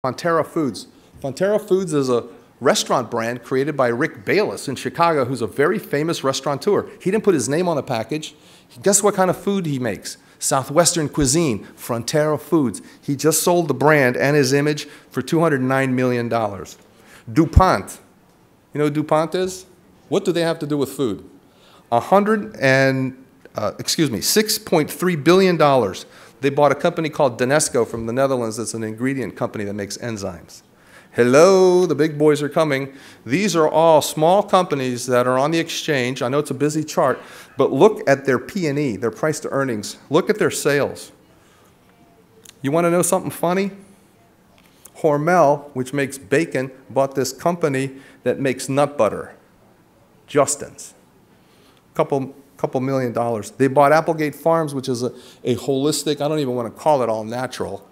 Fonterra Foods. Fonterra Foods is a restaurant brand created by Rick Bayless in Chicago, who's a very famous restaurateur. He didn't put his name on the package. Guess what kind of food he makes? Southwestern cuisine, Fonterra Foods. He just sold the brand and his image for $209 million. DuPont. You know who DuPont is? What do they have to do with food? $6.3 billion. They bought a company called Danesco from the Netherlands. That's an ingredient company that makes enzymes. Hello, the big boys are coming. These are all small companies that are on the exchange. I know it's a busy chart, but look at their P&E, their price to earnings. Look at their sales. You want to know something funny? Hormel, which makes bacon, bought this company that makes nut butter, Justin's. Couple $2 million. They bought Applegate Farms, which is a holistic, I don't even want to call it all natural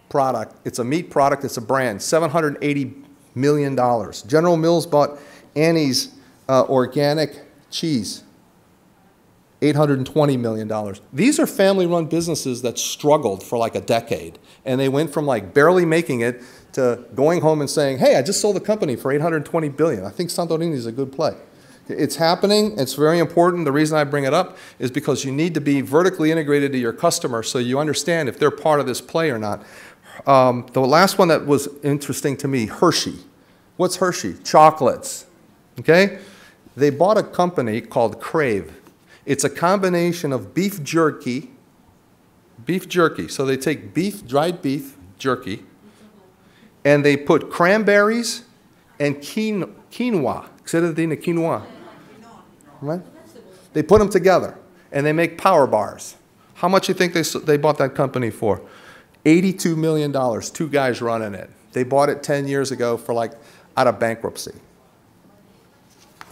product. It's a meat product, it's a brand, $780 million. General Mills bought Annie's organic cheese, $820 million. These are family-run businesses that struggled for like a decade, and they went from like barely making it to going home and saying, hey, I just sold the company for $820 billion. I think Santorini is a good play. It's happening. It's very important. The reason I bring it up is because you need to be vertically integrated to your customer so you understand if they're part of this play or not. The last one that was interesting to me, Hershey. What's Hershey? Chocolates. Okay? They bought a company called Crave. It's a combination of beef jerky. So they take beef, dried beef jerky, and they put cranberries and quinoa. Quinoa. Right? They put them together, and they make power bars. How much do you think they bought that company for? $82 million, 2 guys running it. They bought it 10 years ago for like out of bankruptcy.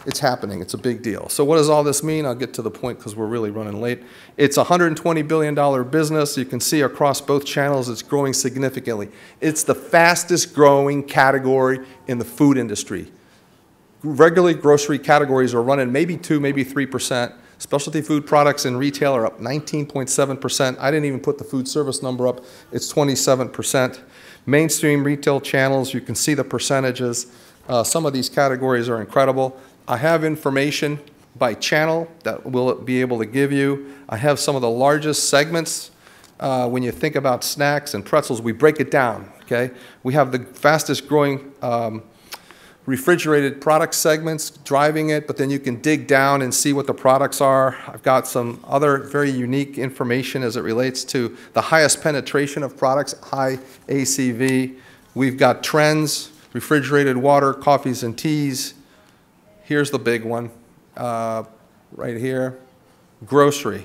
It's happening. It's a big deal. So what does all this mean? I'll get to the point because we're really running late. It's a $120 billion business. You can see across both channels it's growing significantly. It's the fastest growing category in the food industry. Regularly, grocery categories are running maybe 2, maybe 3%. Specialty food products and retail are up 19.7%. I didn't even put the food service number up. It's 27%. Mainstream retail channels, you can see the percentages. Some of these categories are incredible. I have information by channel that we'll be able to give you. I have some of the largest segments. When you think about snacks and pretzels, we break it down, okay? We have the fastest growing refrigerated product segments driving it, but then you can dig down and see what the products are. I've got some other very unique information as it relates to the highest penetration of products, high ACV. We've got trends, refrigerated water, coffees and teas. Here's the big one right here, grocery.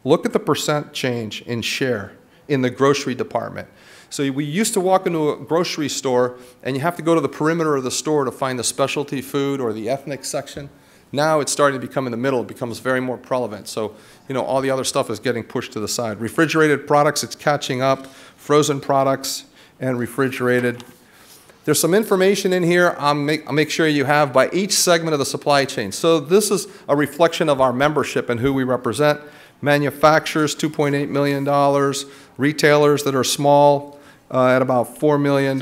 Look at the percent change in share in the grocery department. So we used to walk into a grocery store and you have to go to the perimeter of the store to find the specialty food or the ethnic section. Now it's starting to become in the middle. It becomes very more relevant. So, you know, all the other stuff is getting pushed to the side. Refrigerated products, it's catching up. Frozen products and refrigerated. There's some information in here I'll make sure you have by each segment of the supply chain. So this is a reflection of our membership and who we represent. Manufacturers, $2.8 million. Retailers that are small, at about $4 million.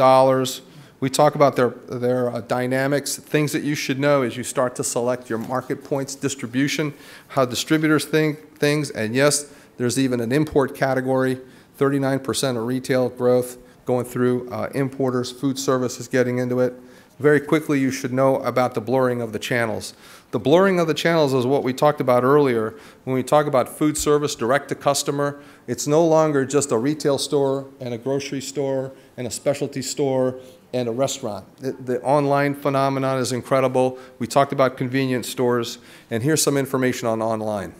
We talk about their dynamics. Things that you should know as you start to select your market points, distribution, how distributors think things, and yes, there's even an import category, 39% of retail growth going through importers, food service is getting into it. Very quickly, you should know about the blurring of the channels. The blurring of the channels is what we talked about earlier. When we talk about food service, direct to customer, it's no longer just a retail store and a grocery store and a specialty store and a restaurant. The online phenomenon is incredible. We talked about convenience stores, and here's some information on online.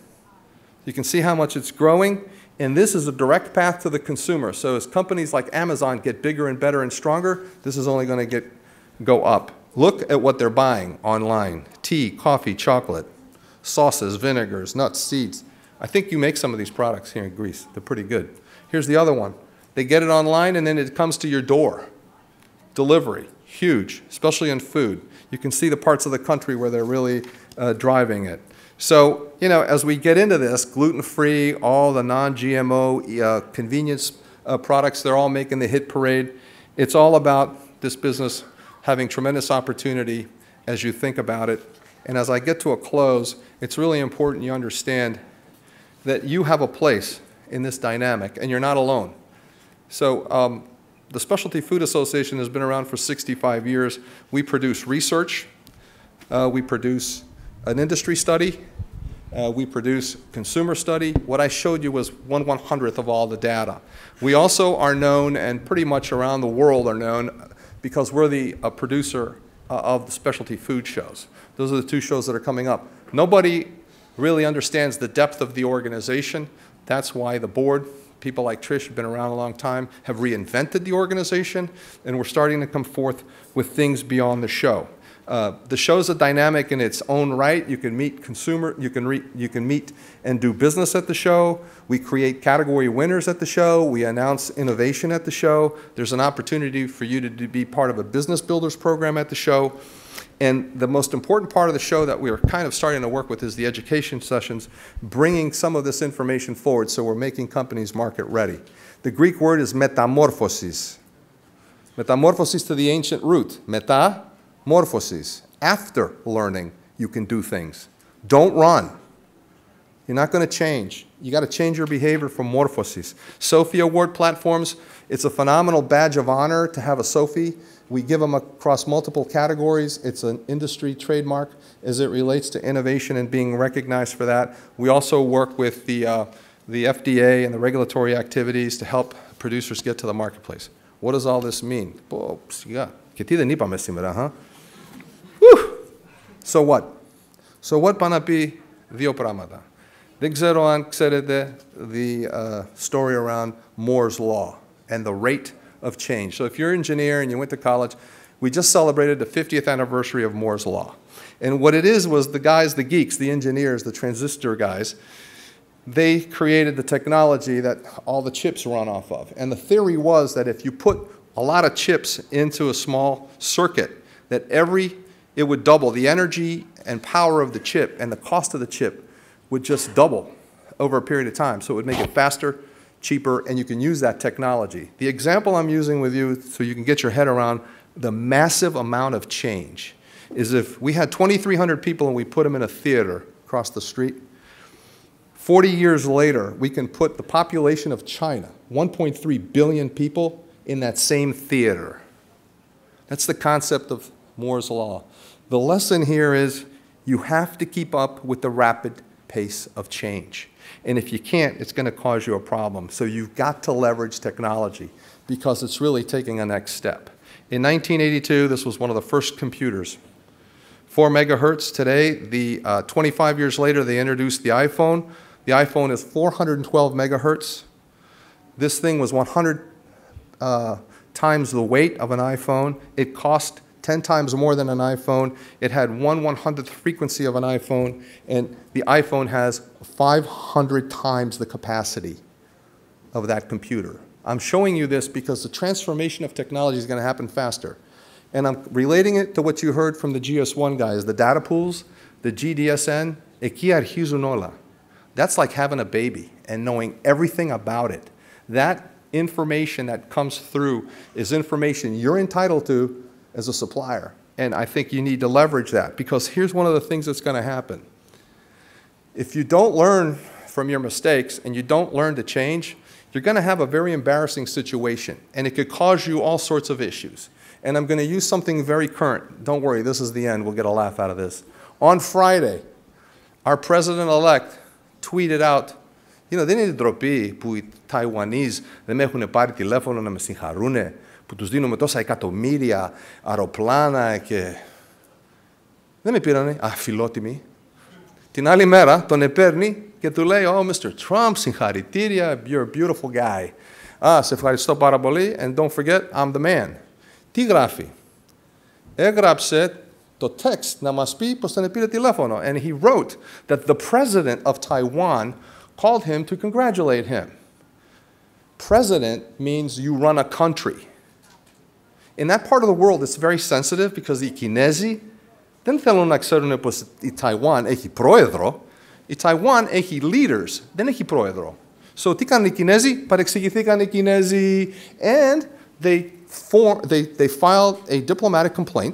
You can see how much it's growing, and this is a direct path to the consumer. So as companies like Amazon get bigger and better and stronger, this is only going to go up. Look at what they're buying online. Tea, coffee, chocolate, sauces, vinegars, nuts, seeds. I think you make some of these products here in Greece. They're pretty good. Here's the other one. They get it online and then it comes to your door. Delivery, huge, especially in food. You can see the parts of the country where they're really driving it. So, you know, as we get into this, gluten-free, all the non-GMO convenience products, they're all making the hit parade. It's all about this business having tremendous opportunity as you think about it. And as I get to a close, it's really important you understand that you have a place in this dynamic, and you're not alone. So the Specialty Food Association has been around for 65 years. We produce research. We produce an industry study. We produce consumer study. What I showed you was 1/100th of all the data. We also are known, and pretty much around the world are known, because we're the producer of the specialty food shows. Those are the 2 shows that are coming up. Nobody really understands the depth of the organization. That's why the board, people like Trish have been around a long time, have reinvented the organization, and we're starting to come forth with things beyond the show. The show's a dynamic in its own right. You can meet you can meet and do business at the show. We create category winners at the show. We announce innovation at the show. There's an opportunity for you to be part of a business builders program at the show. And the most important part of the show that we are kind of starting to work with is the education sessions, bringing some of this information forward, so we're making companies market ready. The Greek word is metamorphosis. Metamorphosis to the ancient root, metamorphosis. After learning, you can do things. Don't run. You're not going to change. You got to change your behavior from morphosis. Sophie Award platforms, it's a phenomenal badge of honor to have a Sophie. We give them across multiple categories. It's an industry trademark as it relates to innovation and being recognized for that. We also work with the FDA and the regulatory activities to help producers get to the marketplace. What does all this mean? So what? So what πάνε να πει 2 πράγματα. Δεν ξέρω αν ξέρετε the story around Moore's Law and the rate of change. So if you're an engineer and you went to college, we just celebrated the 50th anniversary of Moore's Law. And what it is was the guys, the geeks, the engineers, the transistor guys, they created the technology that all the chips run off of. And the theory was that if you put a lot of chips into a small circuit, that it would double. The energy and power of the chip and the cost of the chip would just double over a period of time. So it would make it faster, cheaper, and you can use that technology. The example I'm using with you so you can get your head around the massive amount of change is if we had 2,300 people and we put them in a theater across the street, 40 years later, we can put the population of China, 1.3 billion people, in that same theater. That's the concept of Moore's Law. The lesson here is you have to keep up with the rapid pace of change. And if you can't, it's going to cause you a problem. So you've got to leverage technology because it's really taking a next step. In 1982, this was one of the first computers. 4 megahertz. Today, 25 years later, they introduced the iPhone. The iPhone is 412 megahertz. This thing was 100 times the weight of an iPhone. It cost 10 times more than an iPhone. It had 1/100th frequency of an iPhone, and the iPhone has 500 times the capacity of that computer. I'm showing you this because the transformation of technology is going to happen faster. And I'm relating it to what you heard from the GS1 guys, the data pools, the GDSN, εκεί αρχίζουν όλα. That's like having a baby and knowing everything about it. That information that comes through is information you're entitled to as a supplier. And I think you need to leverage that because here's one of the things that's going to happen. If you don't learn from your mistakes and you don't learn to change, you're going to have a very embarrassing situation and it could cause you all sorts of issues. And I'm going to use something very current. Don't worry, this is the end. We'll get a laugh out of this. On Friday, our president-elect tweeted out, δεν είναι ντροπή που οι Ταϊουανείς δεν με έχουν πάρει τηλέφωνο να με συγχαρούνε, που τους δίνουμε τόσα εκατομμύρια αεροπλάνα και... Δεν με πήρανε, αφιλότιμοι. Την άλλη μέρα τον επέρνει και του λέει, oh, Mr. Trump, συγχαρητήρια, you're a beautiful guy. Σε ευχαριστώ πάρα πολύ, and don't forget, I'm the man. Τι γράφει? Έγραψε το text να μας πει πως τον επήρε τηλέφωνο. And he wrote that the president of Taiwan called him to congratulate him. President means you run a country. In that part of the world, it's very sensitive because οι Κινέζοι δεν θέλουν να ξέρουν πως η Taiwan έχει πρόεδρο. Η Taiwan έχει leaders, δεν έχει πρόεδρο. So τι κάνουν οι Κινέζοι? Παρεξηγηθήκαν οι Κινέζοι. And they filed a diplomatic complaint.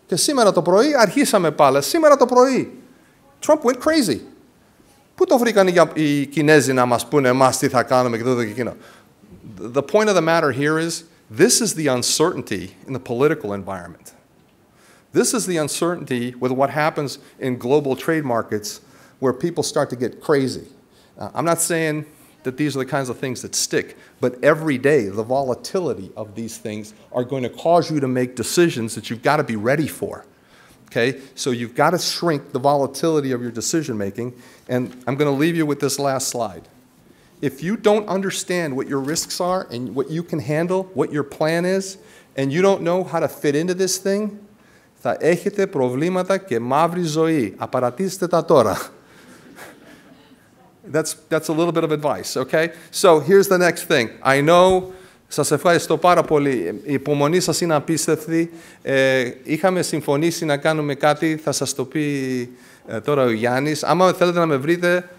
Και σήμερα το πρωί αρχίσαμε πάλι. Σήμερα το πρωί. Trump went crazy. Πού το βρήκαν οι Κινέζοι να μας πούνε εμάς τι θα κάνουμε και τούτο και εκείνο. The point of the matter here is, this is the uncertainty in the political environment. This is the uncertainty with what happens in global trade markets where people start to get crazy. I'm not saying that these are the kinds of things that stick, but every day the volatility of these things are going to cause you to make decisions that you've got to be ready for. Okay? So you've got to shrink the volatility of your decision making, and I'm going to leave you with this last slide. If you don't understand what your risks are and what you can handle, what your plan is, and you don't know how to fit into this thing, θα έχετε προβλήματα και μαύρη ζωή. Απαρατήστε τα τώρα. That's a little bit of advice, okay? So here's the next thing. I know, σας ευχαριστώ πάρα πολύ. Η υπομονή σας είναι απίστευτη. Είχαμε συμφωνήσει να κάνουμε κάτι, θα σας το πει τώρα ο Γιάννης. Άμα θέλετε να με βρείτε,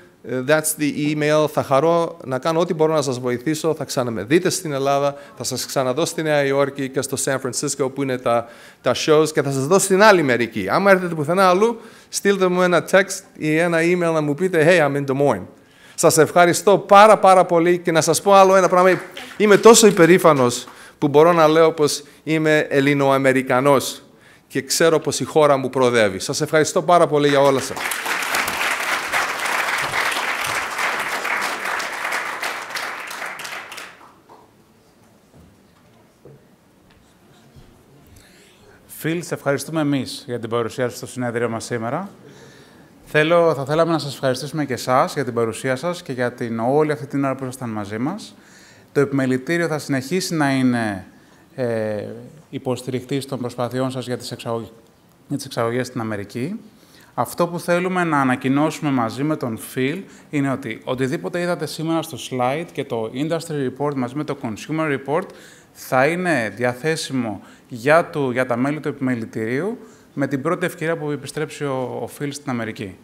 that's the email. Θα χαρώ να κάνω ό,τι μπορώ να σας βοηθήσω. Θα ξαναμε δείτε στην Ελλάδα, θα σας ξαναδώ στη Νέα Υόρκη και στο San Francisco που είναι τα shows και θα σας δω στην άλλη Αμερική. Άμα έρθετε πουθενά αλλού, στείλτε μου ένα text ή ένα email να μου πείτε «Hey, I'm in Des Moines». Σας ευχαριστώ πάρα πολύ και να σας πω άλλο ένα πράγμα. Είμαι τόσο υπερήφανος που μπορώ να λέω πως είμαι Ελληνοαμερικανός και ξέρω πως η χώρα μου προοδεύει. Σας ευχαριστώ πάρα πολύ για όλα σας. Φιλ, σε ευχαριστούμε εμείς για την παρουσία σας στο συνέδριο μας σήμερα. Θα θέλαμε να σας ευχαριστήσουμε και εσάς για την παρουσία σας και για όλη αυτή την ώρα που ήσασταν μαζί μας. Το επιμελητήριο θα συνεχίσει να είναι υποστηρικτής των προσπαθειών σας για τις εξαγωγές στην Αμερική. Αυτό που θέλουμε να ανακοινώσουμε μαζί με τον Φιλ είναι ότι οτιδήποτε είδατε σήμερα στο slide και το Industry Report μαζί με το Consumer Report θα είναι διαθέσιμο για τα μέλη του επιμελητηρίου με την πρώτη ευκαιρία που επιστρέψει ο Φιλ στην Αμερική.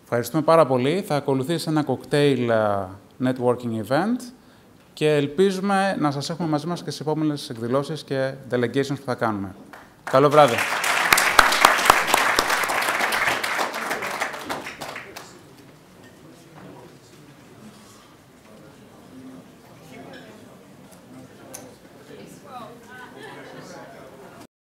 Ευχαριστούμε πάρα πολύ. Θα ακολουθήσει ένα cocktail networking event και ελπίζουμε να σας έχουμε μαζί μας και στις επόμενες εκδηλώσεις και delegations που θα κάνουμε. Καλό βράδυ.